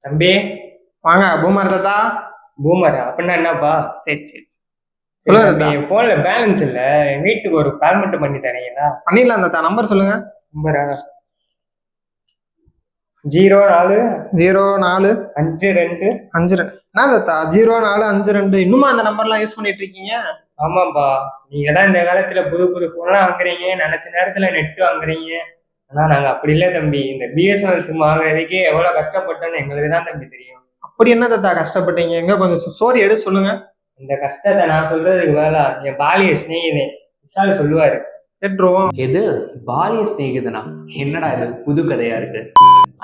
தம்பி. வாங்க பூமர் தாத்தா. பூமரா அப்படின்னா என்னப்பா? சரி சரி சரி சொல்லுங்க தம்பி, தாத்தா. என் போன்ல பேலன்ஸ் இல்ல. என் வீட்டுக்கு ஒரு கால் மட்டும் பண்ணி தரீங்களா? பண்ணிடலாம் தாத்தா. நம்பர் சொல்லுங்க. நம்பரா? 04 04 52. 52. என்ன தாத்தா 0452? இன்னுமா அந்த நம்பர்லாம் யூஸ் பண்ணிட்டு இருக்கீங்க? ஆமாப்பா, நீங்க தான் இந்த காலத்துல புது புது போன்லாம் வாங்குறீங்க, நினைச்ச நேரத்துல நெட் வாங்குறீங்க. ஆனா நாங்க அப்படி இல்லை தம்பி. இந்த பிஎஸ்என்எல் சிம் வாங்குறதுக்கே எவ்வளவு கஷ்டப்பட்டோன்னு எங்களுக்கு தான் தம்பி தெரியும். அப்படி என்ன தாத்தா கஷ்டப்பட்டீங்க? எங்க கொஞ்சம் ஸ்டோரி எடுத்து சொல்லுங்க. இந்த கஷ்டத்தை நான் சொல்றதுக்கு மேல என் பாலிய சிநேகிதன் விஷால் சொல்லுவாரு. கேட்டுருவோம். எது பாலிய சிநேகிதனா? என்னடா இது புது கதையா இருக்கு.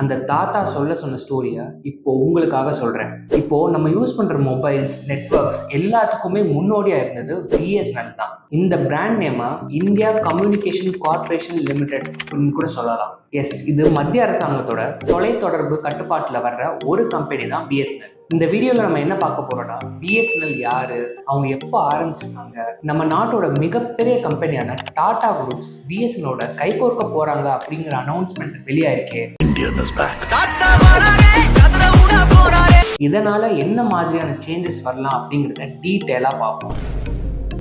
அந்த தாத்தா சொன்ன ஸ்டோரியை இப்போ உங்களுக்காக சொல்றேன். இப்போ நம்ம யூஸ் பண்ற மொபைல்ஸ், நெட்வொர்க்ஸ் எல்லாத்துக்குமே முன்னோடியா இருந்தது பிஎஸ்என்எல் தான். இந்த பிராண்ட் நேமா இந்தியா கம்யூனிகேஷன் கார்பரேஷன் லிமிடெட் அப்படின்னு கூட சொல்லலாம். எஸ், இது மத்திய அரசாங்கத்தோட தொலைத்தொடர்பு கட்டுப்பாட்டுல வர்ற ஒரு கம்பெனி தான் பிஎஸ்என்எல். இந்த வீடியோல நம்ம என்ன பார்க்க போறோம்னா, பிஎஸ்என்எல் யாரு, அவங்க எப்போ ஆரம்பிச்சிருக்காங்க, நம்ம நாட்டோட மிகப்பெரிய கம்பெனியான டாடா குரூப்ஸ் பிஎஸ்என்எலோட கைகோர்க்க போறாங்க அப்படிங்கிற அனௌன்ஸ்மெண்ட் வெளியாயிருக்கே. இதனால என்ன மாதிரியான சேஞ்சஸ் வரலாம் அப்படிங்கிறத டீட்டெயிலா பார்ப்போம்.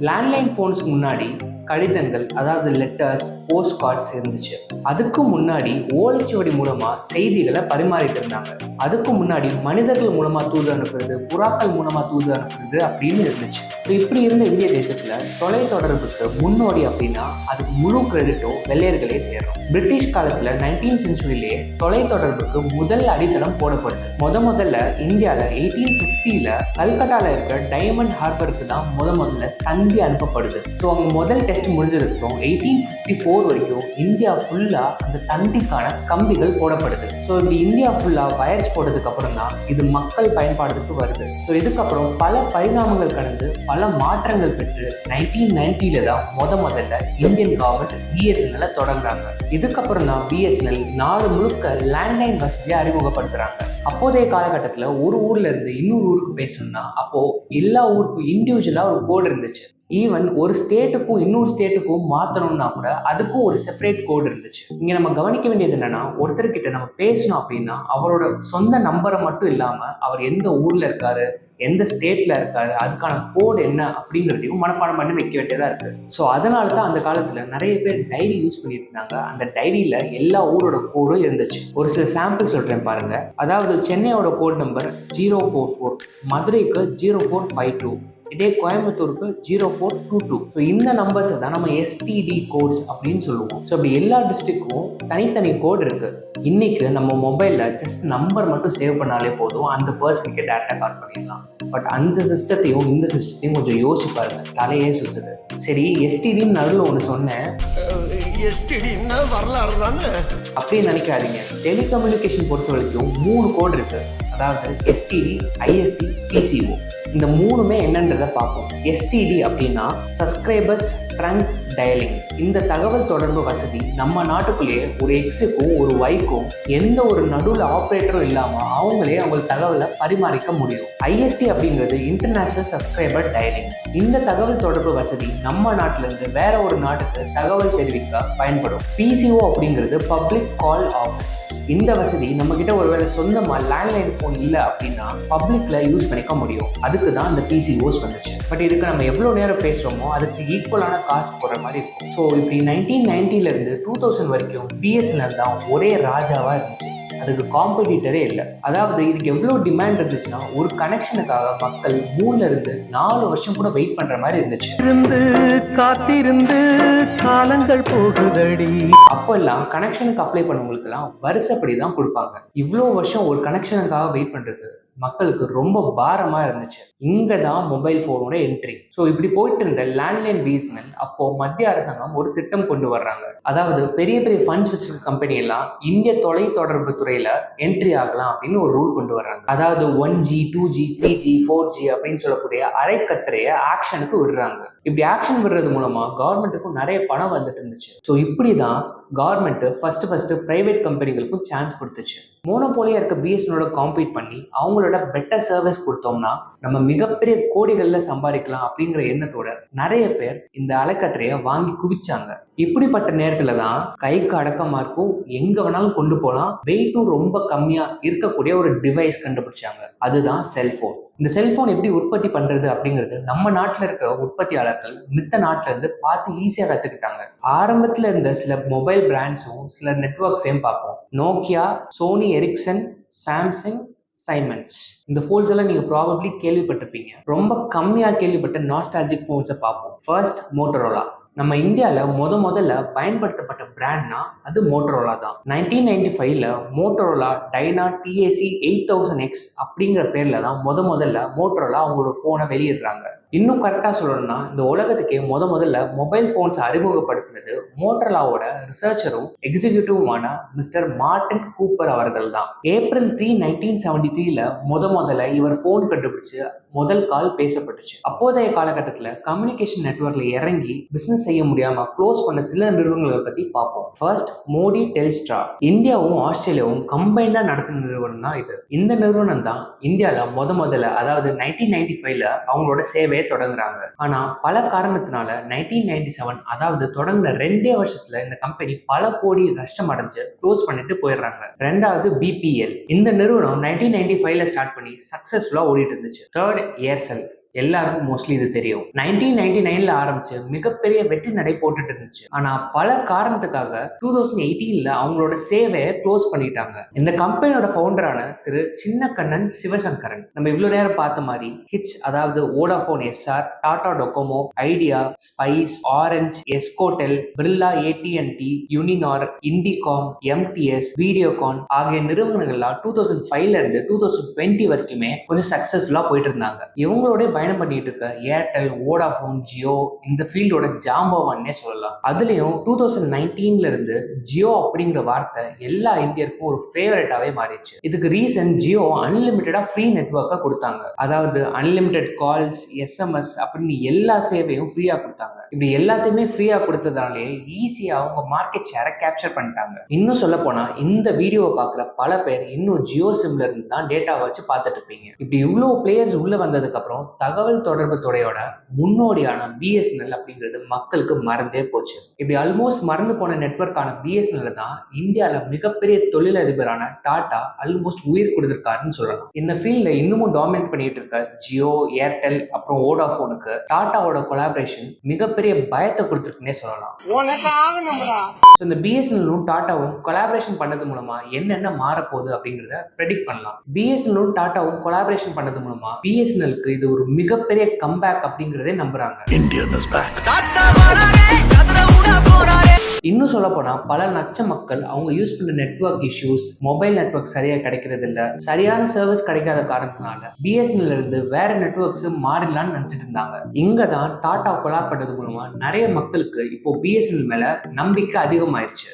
லேண்ட்லைன் போன்ஸ்க்கு முன்னாடி கடிதங்கள், அதாவது லெட்டர்ஸ், போஸ்ட் கார்ட்ஸ் இருந்துச்சு. அதுக்கு முன்னாடி ஓலைச்சுவடி மூலமா செய்திகளை பரிமாறிட்டு இருந்தாங்க. அதுக்கு முன்னாடி மனிதர்கள் மூலமா தூது அனுப்புறது, புறாக்கள் மூலமா தூது அனுப்புறது அப்படின்னு இருந்துச்சு. இப்படி இருந்த இந்திய தேசத்துல தொலை தொடர்புக்கு முன்னோடி அப்படின்னா அதுக்கு முழு கிரெடிட்டும் வெள்ளையர்களே சேரும். பிரிட்டிஷ் காலத்துல 19th செஞ்சுரியிலேயே தொலை தொடர்புக்கு முதல் அடித்தளம் போடப்படுது. முதல்ல இந்தியால 1850ல கல்கட்டால இருக்கிற டைமண்ட் ஹார்பருக்கு தான் முதல்ல தந்தி அனுப்பப்படுது. ஸோ அவங்க முதல் டெஸ்ட் முடிஞ்சதுக்கும் 1854 வரைக்கும் இந்தியா ஃபுல்லா அந்த தந்திக்கான கம்பிகள் போடப்படுது. ஸோ இப்படி இந்தியா ஃபுல்லா வயர்ஸ் போட்டதுக்கு அப்புறம் தான் இது மக்கள் பயன்பாடுக்கு வருது. ஸோ இதுக்கப்புறம் பல பரிணாமங்கள் கடந்து பல மாற்றங்கள் பெற்று 1990ல தான் முதல்ல இந்தியன் கவர்மெண்ட் பிஎஸ்என்எல் தொடங்குறாங்க. இதுக்கப்புறம் தான் பிஎஸ்என்எல் நாடு முழுக்க லேண்ட்லைன் வசதியை அறிமுகப்படுத்துறாங்க. அப்போதைய காலகட்டத்தில் ஒரு ஊர்ல இருந்து இன்னொரு ஊருக்கு பேசணும்னா அப்போ எல்லா ஊருக்கும் இண்டிவிஜுவலா ஒரு கோடு இருந்துச்சு. ஈவன் ஒரு ஸ்டேட்டுக்கும் இன்னொரு ஸ்டேட்டுக்கும் மாற்றணும்னா கூட அதுக்கும் ஒரு செப்பரேட் கோடு இருந்துச்சு. இங்க நம்ம கவனிக்க வேண்டியது என்னன்னா, ஒருத்தர்கிட்ட நம்ம பேசணும் அப்படின்னா அவரோட சொந்த நம்பரை மட்டும் இல்லாம அவர் எந்த ஊர்ல இருக்காரு, எந்த ஸ்டேட்ல இருக்காரு, அதுக்கான கோடு என்ன அப்படிங்கிறதையும் மனப்பாடம் பண்ணி வைக்க வேண்டியதா இருக்கு. ஸோ அதனால தான் அந்த காலத்துல நிறைய பேர் டைரி யூஸ் பண்ணிட்டு இருந்தாங்க. அந்த டைரியில எல்லா ஊரோட கோடும் இருந்துச்சு. ஒரு சில சாம்பிள் சொல்றேன் பாருங்க. அதாவது சென்னையோட கோட் நம்பர் 044, மதுரைக்கு 0452, இதே கோயம்புத்தூருக்கு 0422. ஸோ இந்த நம்பர்ஸை தான் நம்ம எஸ்டிடி கோட்ஸ் அப்படின்னு சொல்லுவோம். ஸோ அப்படி எல்லா டிஸ்ட்ரிக்ட்க்கும் தனித்தனி கோட் இருக்கு. இன்னைக்கு நம்ம மொபைல்ல ஜஸ்ட் நம்பர் மட்டும் சேவ் பண்ணாலே போதும், அந்த பர்சனுக்கு டேரக்டா கால் பண்ணிடலாம். பட் அந்த சிஸ்டத்தையும் இந்த சிஸ்டத்தையும் கொஞ்சம் யோசிச்சு பாருங்க, தலையே சுத்துது. சரி, எஸ்டிடின்னு நடுவில் ஒன்று சொன்னேன், அப்படின்னு நினைக்காதீங்க. டெலிகம்யூனிகேஷன் பொறுத்த வரைக்கும் 3 கோட் இருக்கு. அதாவது எஸ்டிடி, ஐஎஸ்டி, பிசிஓ. இந்த 3மே என்னன்றதை பார்ப்போம். எஸ்டிடி அப்படின்னா சப்ஸ்கிரைபர்ஸ் ட்ரங்க் டயலிங். இந்த தகவல் தொடர்பு வசதி நம்ம நாட்டுக்குள்ளேயே ஒரு எக்ஸுக்கும் ஒரு ஒய்க்கும் எந்த ஒரு நடுவில் ஆப்ரேட்டரும் இல்லாம அவங்களே அவங்க தகவலை பரிமாறிக்க முடியும். ஐஎஸ்டி அப்படிங்கிறது இன்டர்நேஷனல் சப்ஸ்கிரைபர் டயலிங். இந்த தகவல் தொடர்பு வசதி நம்ம நாட்டுல இருந்து வேற ஒரு நாட்டுக்கு தகவல் தெரிவிக்க பயன்படும். பிசிஓ அப்படிங்கிறது பப்ளிக் கால் ஆஃபீஸ். இந்த வசதி நம்ம கிட்ட ஒருவேளை சொந்தமா லேண்ட்லைன் போன் இல்லை அப்படின்னா பப்ளிக்ல யூஸ் பண்ணிக்க முடியும். அதுக்கு தான் இந்த பிசிஓஸ் வந்துச்சு. பட் இதுக்கு நம்ம எவ்வளவு நேரம் பேசுறோமோ அதுக்கு ஈக்குவலான காசு போடுற மாதிரி இருக்கும். ஸோ இப்படி 1990ல இருந்து 2000 வரைக்கும் பிஎஸ்என்எல் தான் ஒரே ராஜாவா இருந்துச்சு. அதுக்கு காம்படிட்டரே இல்லை. அதாவது இதுக்கு எவ்வளோ டிமாண்ட் இருந்துச்சுன்னா ஒரு கனெக்ஷனுக்காக மக்கள் 3ல இருந்து 4 வருஷம் கூட வெயிட் பண்ற மாதிரி இருந்துச்சு. காத்திருந்து காலங்கள் போகுதடி. அப்பெல்லாம் கனெக்ஷனுக்கு அப்ளை பண்ணவங்களுக்கு எல்லாம் வருஷப்படி தான் கொடுப்பாங்க. இவ்வளோ வருஷம் ஒரு கனெக்ஷனுக்காக வெயிட் பண்றது மக்களுக்கு ரொம்ப பாரமா இருந்துச்சு. இங்க தான் மொபைல் போனோட என்ட்ரி. ஸோ இப்படி போயிட்டு இருந்த லேண்ட்லைன் பிஎஸ்என்எல் அப்போ மத்திய அரசாங்கம் ஒரு திட்டம் கொண்டு வர்றாங்க. அதாவது பெரிய பெரிய ஃபண்ட்ஸ் வச்சிருக்க கம்பெனி எல்லாம் இந்திய தொலை தொடர்பு துறையில என்ட்ரி ஆகலாம் அப்படின்னு ஒரு ரூல் கொண்டு வர்றாங்க. அதாவது 1G, 2G, 3G, 4G அப்படின்னு சொல்லக்கூடிய அரைக்கற்றைய ஆக்ஷனுக்கு விடுறாங்க. இப்படி ஆக்ஷன் விடுறது மூலமா கவர்மெண்ட்டுக்கும் நிறைய பணம் வந்துட்டு இருந்துச்சு. ஸோ இப்படிதான் கவர்மெண்ட் ஃபர்ஸ்ட் பிரைவேட் கம்பெனிகளுக்கும் சான்ஸ் கொடுத்துச்சு. மோனோபோலியா இருக்க பிஎஸ்என்எலோட காம்பீட் பண்ணி அவங்களோட பெட்டர் சர்வீஸ் கொடுத்தோம்னா நம்ம மிகப்பெரிய கோடிகள்ல சம்பாதிக்கலாம் அப்படிங்கிற எண்ணத்தோட நிறைய பேர் இந்த அலைக்கற்றைய வாங்கி குவிச்சாங்க. இப்படிப்பட்ட நேரத்துல தான் கைக்கு அடக்கமா இருக்கும், எங்க வேணாலும் கொண்டு போகலாம், வெயிட்டும் ரொம்ப கம்மியா இருக்கக்கூடிய ஒரு டிவைஸ் கண்டுபிடிச்சாங்க. அதுதான் செல்போன். இந்த செல்போன் எப்படி உற்பத்தி பண்றது அப்படிங்கிறது நம்ம நாட்டில் இருக்கிற உற்பத்தியாளர்கள் மித்த நாட்டில இருந்து பார்த்து ஈஸியா கத்துக்கிட்டாங்க. ஆரம்பத்துல இருந்த சில மொபைல் பிராண்ட்ஸும் சில நெட்வொர்க்ஸையும் பார்ப்போம். Nokia, Sony Ericsson, Samsung, Siemens. இந்த ஃபோன்ஸ் எல்லாம் நீங்க ப்ராபப்ளி கேள்விப்பட்டிருப்பீங்க. ரொம்ப கம்மியா கேள்விப்பட்ட நாஸ்டாலஜிக் ஃபோன்ஸை பார்ப்போம். First Motorola. நம்ம இந்தியாவில் முதல்ல பயன்படுத்தப்பட்ட பிராண்ட்னா அது மோட்டரோலா தான். 1995 மோட்டரோலா டைனா TAC 8000X அப்படிங்கிற பேர்ல தான் முதல்ல மோட்டரோலா அவங்களோட போனை வெளியிடுறாங்க. இன்னும் கரெக்டாக சொல்லணும்னா இந்த உலகத்துக்கே முதல்ல மொபைல் ஃபோன்ஸ் அறிமுகப்படுத்தினது மோட்டரோலாவோட ரிசர்ச்சரும் எக்ஸிக்யூட்டிவுமான மிஸ்டர் மார்டின் கூப்பர் அவர்கள் தான். April 3, 1973 முதல்ல இவர் ஃபோன் கண்டுபிடிச்சு முதல் கால் பேசப்பட்டுச்சு. அப்போதைய காலகட்டத்தில் கம்யூனிகேஷன் நெட்வொர்க்ல இறங்கி பிசினஸ் செய்ய முடியாம க்ளோஸ் பண்ண சில நிறுவனங்களை பத்தி பார்ப்போம். First Modi Telstra. இந்தியாவும் ஆஸ்திரேலியாவும் கம்பைண்டா நடத்தின நிறுவனம் தான் இது. இந்த நிறுவனம் தான் இந்தியாவில் முதல்ல அதாவது 1995 அவங்களோட சேவையை தொடங்குறாங்க. ஆனா பல காரணத்தினால 1997 அதாவது தொடங்கின 2 வருஷத்துல இந்த கம்பெனி பல கோடி நஷ்டம் அடைஞ்சு க்ளோஸ் பண்ணிட்டு போயிடுறாங்க. ரெண்டாவது BPL. இந்த நிறுவனம் 1995 ஸ்டார்ட் பண்ணி சக்சஸ்ஃபுல்லா ஓடிட்டு இருந்துச்சு. Third Aircel. எல்லாருக்கும் மோஸ்ட்லி இது தெரியும். 1999 ஆரம்பிச்சு மிகப்பெரிய வெற்றி நடை போட்டுட்டு இருந்துச்சு. ஆனா பல காரணத்துக்காக 2018 அவங்களோட சேவையை க்ளோஸ் பண்ணிட்டாங்க. இந்த கம்பெனியோட ஃபவுண்டரான திரு சின்னக்கண்ணன் சிவசங்கரன் நம்ம இவ்வளவு நேரம் பார்த்த மாதிரி ஹிட்ச் அதாவது Vodafone SR, Tata Docomo, Idea, Spice, Orange, Escotel, Birla, AT&T, Uninor, Indicom, MTS, Videocon ஆகிய நிறுவனங்கள்லாம் 2005 இருந்து 2020 வரைக்குமே கொஞ்சம் சக்சஸ்ஃபுல்லா போயிட்டு இருந்தாங்க. இவங்களோட பயணம் பண்ணிட்டு இருக்க ஏர்டெல், வோடாஃபோன், ஜியோ இந்த ஃபீல்டோட ஜாம்பவான்னே சொல்லலாம். அதுலயும் 2019 இருந்து ஜியோ அப்படிங்கிற வார்த்தை எல்லா இந்தியருக்கும் ஒரு ஃபேவரட்டாவே மாறிடுச்சு. இதுக்கு ரீசன் ஜியோ அன்லிமிட்டடா ஃப்ரீ நெட்வொர்க்கா கொடுத்தாங்க. அதாவது அன்லிமிட்டெட் கால்ஸ், SMS அப்படின்னு எல்லா சேவையும் ஃப்ரீயா கொடுத்தாங்க. இப்படி எல்லாத்தையுமே ஃப்ரீயா கொடுத்ததாலே ஈஸியா அவங்க மார்க்கெட் ஷேரை கேப்சர் பண்ணிட்டாங்க. இன்னும் சொல்ல போனா இந்த வீடியோவை பார்க்குற பல பேர் இன்னும் ஜியோ சிம்ல இருந்து தான் டேட்டாவை வச்சு பார்த்துட்டு இருப்பீங்க. இப்படி இவ்வளவு பிளேயர்ஸ் உள்ள வந்ததுக்கு அப்புறம் தகவல் தொடர்பு துறையோட முன்னோடியான BSNL அப்படிங்கிறது மக்களுக்கு மறந்தே போச்சு. இப்படி ஆல்மோஸ்ட் மறந்து போன நெட்வொர்க்கான BSNL தான் இந்தியாவில் மிகப்பெரிய தொழிலதிபரான டாடா ஆல்மோஸ்ட் உயிர் கொடுத்திருக்காருன்னு சொல்லலாம். இந்த ஃபீல்ட்ல இன்னமும் டாமினேட் பண்ணிட்டு இருக்க ஜியோ, ஏர்டெல் அப்புறம் வோடாஃபோனுக்கு டாடாவோட கொலாபரேஷன் மிகப்பெரிய பயத்தை கொடுத்துருக்குன்னே சொல்லலாம். இந்த BSNLும் டாட்டாவும் கொலாபரேஷன் பண்ணது மூலமா என்னென்ன மாறப்போகுது அப்படிங்கிறத ப்ரெடிக்ட் பண்ணலாம். BSNLும் டாட்டாவும் கொலாபரேஷன் பண்ணது மூலமா BSNLக்கு இது ஒரு மிகப்பெரிய கம்பேக் அப்படிங்கிறதே நம்புறாங்க. இன்னும் சொல்ல போனா பல லட்ச மக்கள் அவங்க யூஸ் பண்ண நெட்வொர்க் இஷ்யூஸ், மொபைல் நெட்வொர்க் சரியா கிடைக்கிறது இல்ல, சரியான சர்வீஸ் கிடைக்காத காரணத்தினால BSNL இருந்து வேற நெட்வொர்க்ஸ் மாறிடலாம்னு நினைச்சிட்டு இருந்தாங்க. இங்கதான் டாடா கொலாப் பண்ணது மூலமா நிறைய மக்களுக்கு இப்போ BSNL மேல நம்பிக்கை அதிகமாயிருச்சு.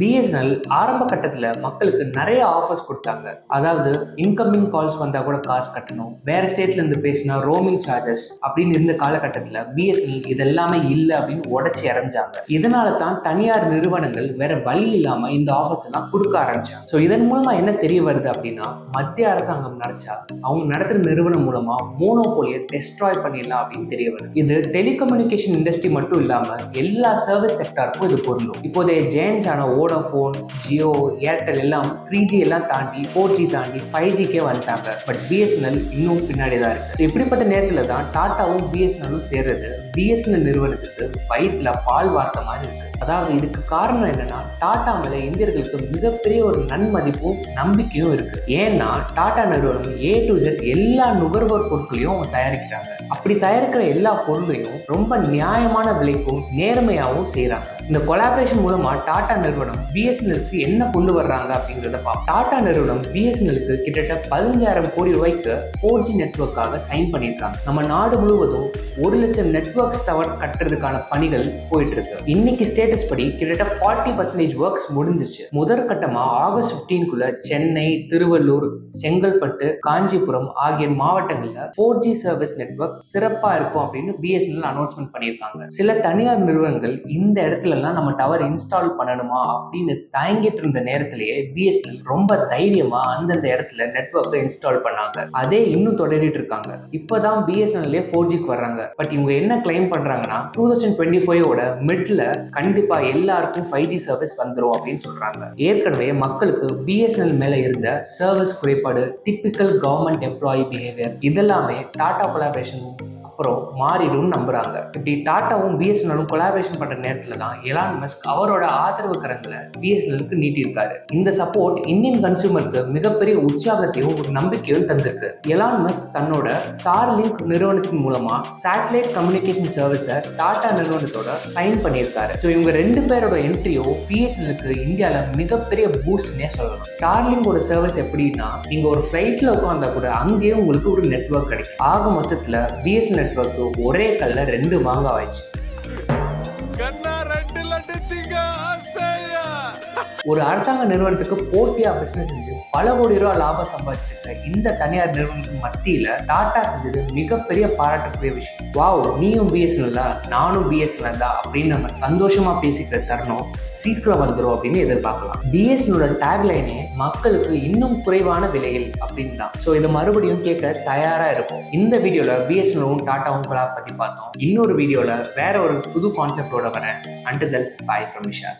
BSNL ஆரம்ப கட்டத்துல மக்களுக்கு நிறைய ஆஃபர்ஸ் கொடுத்தாங்க. அதாவது இன்கமிங் கால்ஸ் வந்தா கூட காசு கட்டணும், வேற ஸ்டேட்ல இருந்து பேசினா ரோமிங் சார்ஜஸ் அப்படின்னு இருந்த காலகட்டத்துல BSNL இதெல்லாமே இல்லை அப்படின்னு உடைச்சு இறஞ்சாங்க. இதனால தான் தனியார் நிறுவனங்கள் வேற வழி இல்லாம இந்த ஆஃபர்ஸ் எல்லாம் கொடுக்க ஆரம்பிச்சாங்க. ஸோ இதன் மூலமா என்ன தெரிய வருது அப்படின்னா மத்திய அரசாங்கம் நினைச்சா அவங்க நடத்துற நிறுவனம் மூலமா மோனோபோலியை டெஸ்ட்ராய் பண்ணிடலாம் அப்படின்னு தெரிய வருது. இது டெலிகம்யூனிகேஷன் இண்டஸ்ட்ரி மட்டும் இல்லாம எல்லா சர்வீஸ் செக்டாருக்கும் இது பொருந்தும். இப்போதைய ஜெயன்ஸான வோடாஃபோன், ஜியோ, ஏர்டெல் எல்லாம் 3G எல்லாம் தாண்டி 4G தாண்டி 5Gக்கே வந்துட்டாங்க. பட் BSNL இன்னும் பின்னாடி தான் இருக்கு. இப்படிப்பட்ட நேரத்துல தான் டாட்டாவும் BSNLும் சேர்றது BSNL நிறுவனத்துக்கு வயிற்றுல பால் வார்த்த மாதிரி இருக்கு. அதாவது இதுக்கு காரணம் என்னன்னா டாடா மேல இந்தியர்களுக்கு மிகப்பெரிய ஒரு நன்மதிப்பும் நம்பிக்கையும் இருக்கு. ஏன்னா டாடா நிறுவனம் A to Z எல்லா நுகர்வோர் பொருட்களையும் அவங்க தயாரிக்கிறாங்க. அப்படி தயாரிக்கிற எல்லா பொருளையும் ரொம்ப நியாயமான விலைக்கும் நேர்மையாகவும் செய்யறாங்க. இந்த கொலாபரேஷன் மூலமா டாடா நிறுவனம் பிஎஸ்என்எலுக்கு என்ன கொண்டு வர்றாங்க அப்படிங்கிறத பார்ப்போம். டாடா நிறுவனம் பிஎஸ்என்எலுக்கு கிட்டத்தட்ட 15,000 கோடி ரூபாய்க்கு 4G நெட்வொர்க்காக சைன் பண்ணியிருக்காங்க. நம்ம நாடு முழுவதும் 1 லட்சம் நெட்வொர்க்ஸ் டவர் கட்டுறதுக்கான பணிகள் போயிட்டு இருக்கு. இன்னைக்கு ஸ்டேட்டஸ் படி கிட்டத்தட்ட 40% ஒர்க்ஸ் முடிஞ்சிருச்சு. முதற்கட்டமா ஆகஸ்ட் 15க்குள்ள சென்னை, திருவள்ளூர், செங்கல்பட்டு, காஞ்சிபுரம் ஆகிய மாவட்டங்கள்ல 4G சர்வீஸ் நெட்வொர்க் சிறப்பா இருக்கும் அப்படின்னு பிஎஸ்என்எல் அனௌன்ஸ்மெண்ட் பண்ணியிருக்காங்க. சில தனியார் நிறுவனங்கள் இந்த இடத்துல எல்லாம் நம்ம டவர் இன்ஸ்டால் பண்ணணுமா அப்படின்னு தயங்கிட்டு இருந்த நேரத்திலேயே பிஎஸ்என்எல் ரொம்ப தைரியமா அந்தந்த இடத்துல நெட்வொர்க்கை இன்ஸ்டால் பண்ணாங்க. அதே இன்னும் தொடரிட்டு இருக்காங்க. இப்பதான் பிஎஸ்என்எல்லே 4Gக்கு வர்றாங்க. பட் இவங்க என்ன கிளைம் பண்றாங்கன்னா 2025ஓட மிட்ல கண்டிப்பா எல்லாருக்கும் 5G சர்வீஸ் வந்துரும் அப்படின்னு சொல்றாங்க. ஏற்கனவே மக்களுக்கு பிஎஸ்என்எல் மேல இருந்த சர்வீஸ் குறைபாடு, டிப்பிக்கல் கவர்மெண்ட் எம்ப்ளாயி பிஹேவியர் இதெல்லாமே டாடா கொலாபரேஷன் அப்புறம் மாறிடும்னு நம்புறாங்க. இப்படி டாட்டாவும் பிஎஸ்என்எலும் கொலாபரேஷன் பண்ற நேரத்துல தான் எலான் மஸ்க் அவரோட ஆதரவு கரங்களை பிஎஸ்என்எலுக்கு நீட்டியிருக்காரு. இந்த சப்போர்ட் இந்தியன் கன்சூமருக்கு மிகப்பெரிய உற்சாகத்தையும் ஒரு நம்பிக்கையும் தந்திருக்கு. எலான் மஸ்க் தன்னோட ஸ்டார்லிங்க் நிறுவனத்தின் மூலமா சேட்டலைட் கம்யூனிகேஷன் சர்வீஸை டாடா நிறுவனத்தோட சைன் பண்ணியிருக்காரு. ஸோ இவங்க 2 பேரோட என்ட்ரியும் பிஎஸ்என்எலுக்கு இந்தியாவில மிகப்பெரிய பூஸ்ட்னே சொல்லலாம். ஸ்டார்லிங்கோட சர்வீஸ் எப்படின்னா நீங்க ஒரு ஃபிளைட்ல உட்கார்ந்தா கூட அங்கேயும் உங்களுக்கு ஒரு நெட்வொர்க் கிடைக்கும். ஆக மொத்தத்துல பிஎஸ்என்எல் நெட்வொர்க் ஒரே கல்ல 2 மாங்காய் ஆயிடுச்சு. ஒரு அரசாங்க நிறுவனத்துக்கு போட்டியா பிசினஸ் செஞ்சு பல கோடி ரூபாய் லாபம் சம்பாதிச்சிருக்க இந்த தனியார் நிறுவனத்துக்கு மத்தியில டாடா செஞ்சது மிகப்பெரிய பாராட்டக்கூடிய விஷயம். வாவ், நீயும் பிஎஸ்என்எல் நானும் பிஎஸ்என்எல் தான் அப்படின்னு நம்ம சந்தோஷமா பேசிக்கிற தருணம் சீக்கிரம் வந்துடும் அப்படின்னு எதிர்பார்க்கலாம். பிஎஸ்என்எலோட டேக்லைனே மக்களுக்கு இன்னும் குறைவான விலையில் அப்படின்னு தான். ஸோ இதை மறுபடியும் கேட்க தயாரா இருக்கும். இந்த வீடியோல பிஎஸ்என்எலும் டாட்டாவும் கொலாப் பத்தி பார்த்தோம். இன்னொரு வீடியோல வேற ஒரு புது கான்செப்டோட வரேன். Until then, bye from Vishal.